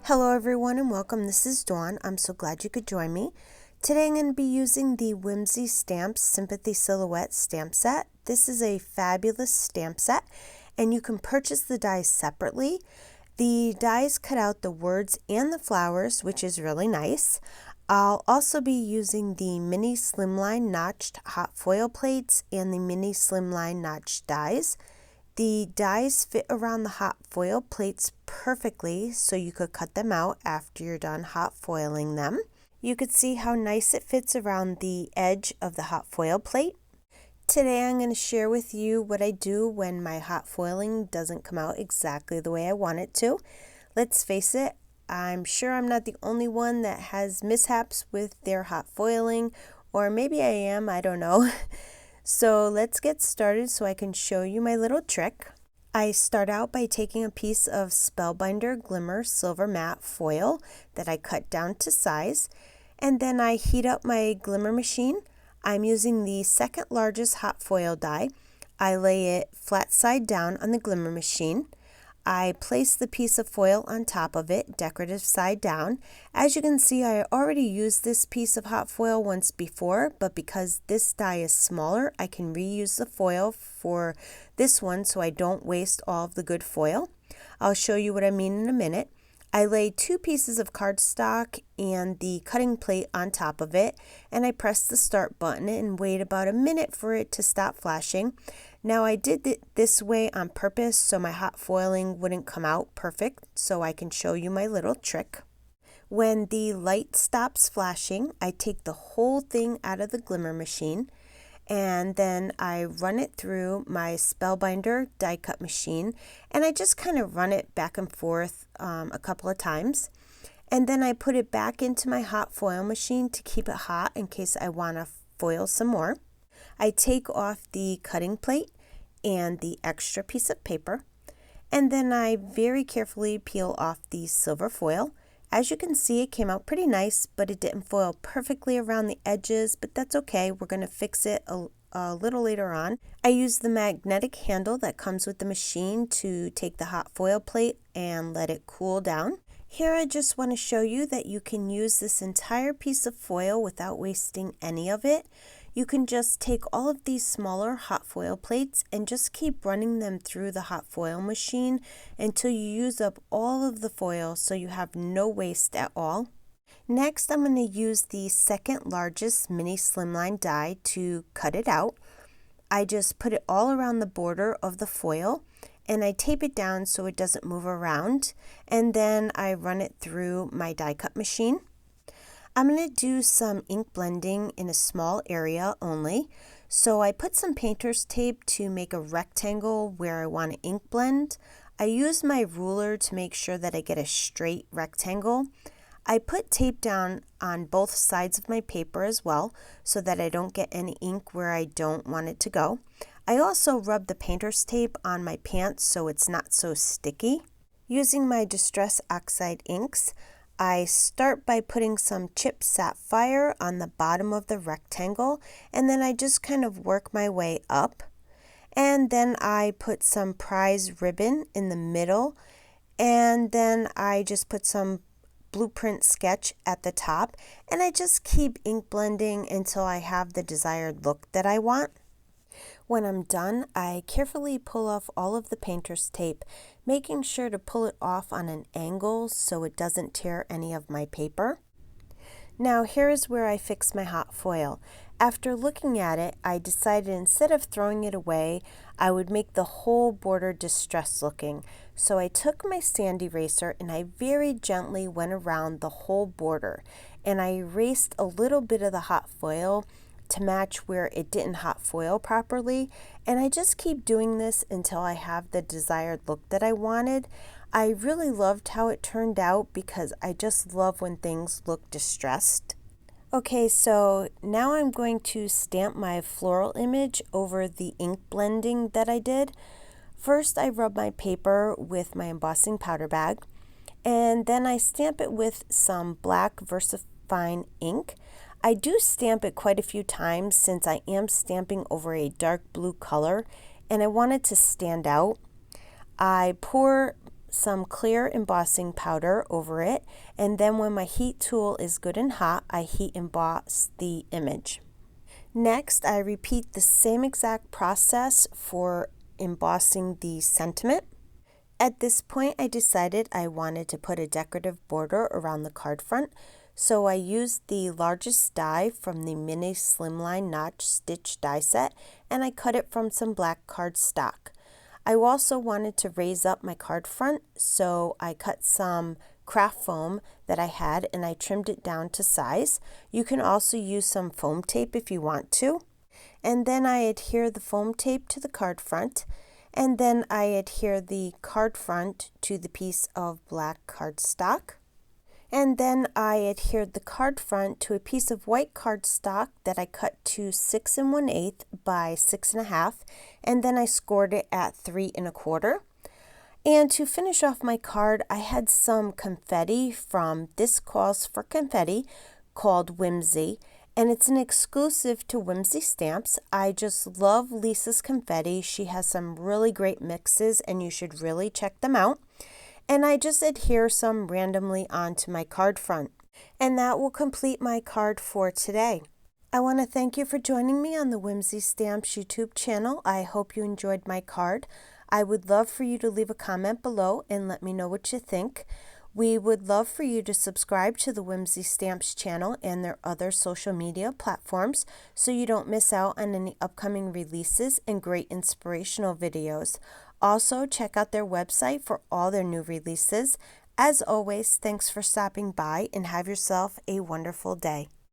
Hello everyone and welcome. This is Dawn. I'm so glad you could join me. Today I'm going to be using the Whimsy Stamps Sympathy Silhouette stamp set. This is a fabulous stamp set and you can purchase the dies separately. The dies cut out the words and the flowers, which is really nice. I'll also be using the mini slimline notched hot foil plates and the mini slimline notched dies. The dies fit around the hot foil plates perfectly, so you could cut them out after you're done hot foiling them. You could see how nice it fits around the edge of the hot foil plate. Today I'm going to share with you what I do when my hot foiling doesn't come out exactly the way I want it to. Let's face it, I'm sure I'm not the only one that has mishaps with their hot foiling, or maybe I am, I don't know. So let's get started so I can show you my little trick. I start out by taking a piece of Spellbinder Glimmer Silver Matte foil that I cut down to size, and then I heat up my Glimmer machine. I'm using the second largest hot foil die. I lay it flat side down on the Glimmer machine. I place the piece of foil on top of it, decorative side down. As you can see, I already used this piece of hot foil once before, but because this die is smaller, I can reuse the foil for this one so I don't waste all of the good foil. I'll show you what I mean in a minute. I lay 2 pieces of cardstock and the cutting plate on top of it, and I press the start button and wait about a minute for it to stop flashing. Now I did it this way on purpose so my hot foiling wouldn't come out perfect, so I can show you my little trick. When the light stops flashing, I take the whole thing out of the Glimmer machine, and then I run it through my Spellbinder die cut machine, and I just kind of run it back and forth a couple of times, and then I put it back into my hot foil machine to keep it hot in case I want to foil some more. I take off the cutting plate and the extra piece of paper, and then I very carefully peel off the silver foil. As you can see, it came out pretty nice, but it didn't foil perfectly around the edges, but that's okay. We're going to fix it a little later on. I use the magnetic handle that comes with the machine to take the hot foil plate and let it cool down. Here I just want to show you that you can use this entire piece of foil without wasting any of it. You can just take all of these smaller hot foil plates and just keep running them through the hot foil machine until you use up all of the foil so you have no waste at all. Next, I'm going to use the second largest mini slimline die to cut it out. I just put it all around the border of the foil and I tape it down so it doesn't move around, and then I run it through my die cut machine. I'm going to do some ink blending in a small area only, so I put some painter's tape to make a rectangle where I want to ink blend. I use my ruler to make sure that I get a straight rectangle. I put tape down on both sides of my paper as well so that I don't get any ink where I don't want it to go. I also rub the painter's tape on my pants so it's not so sticky. Using my Distress Oxide inks, I start by putting some chipped sapphire on the bottom of the rectangle, and then I just kind of work my way up. And then I put some prize ribbon in the middle, and then I just put some blueprint sketch at the top, and I just keep ink blending until I have the desired look that I want. When I'm done, I carefully pull off all of the painter's tape, making sure to pull it off on an angle so it doesn't tear any of my paper. Now here is where I fix my hot foil. After looking at it, I decided instead of throwing it away, I would make the whole border distressed looking. So I took my sand eraser and I very gently went around the whole border, and I erased a little bit of the hot foil to match where it didn't hot foil properly, and I just keep doing this until I have the desired look that I wanted. I really loved how it turned out because I just love when things look distressed. Okay, so now I'm going to stamp my floral image over the ink blending that I did. First, I rub my paper with my embossing powder bag, and then I stamp it with some black VersaFine ink. I do stamp it quite a few times since I am stamping over a dark blue color and I want it to stand out. I pour some clear embossing powder over it, and then when my heat tool is good and hot, I heat emboss the image. Next, I repeat the same exact process for embossing the sentiment. At this point, I decided I wanted to put a decorative border around the card front, so I used the largest die from the mini slimline notch stitch die set, and I cut it from some black cardstock. I also wanted to raise up my card front, so I cut some craft foam that I had and I trimmed it down to size. You can also use some foam tape if you want to. And then I adhere the foam tape to the card front, and then I adhere the card front to the piece of black cardstock. And then I adhered the card front to a piece of white cardstock that I cut to 6 1/8 by 6 1/2, and then I scored it at 3 1/4. And to finish off my card, I had some confetti from This Calls for Confetti called Whimsy, and it's an exclusive to Whimsy Stamps. I just love Lisa's confetti. She has some really great mixes, and you should really check them out. And I just adhere some randomly onto my card front. And that will complete my card for today. I want to thank you for joining me on the Whimsy Stamps YouTube channel. I hope you enjoyed my card. I would love for you to leave a comment below and let me know what you think. We would love for you to subscribe to the Whimsy Stamps channel and their other social media platforms so you don't miss out on any upcoming releases and great inspirational videos. Also, check out their website for all their new releases. As always, thanks for stopping by and have yourself a wonderful day.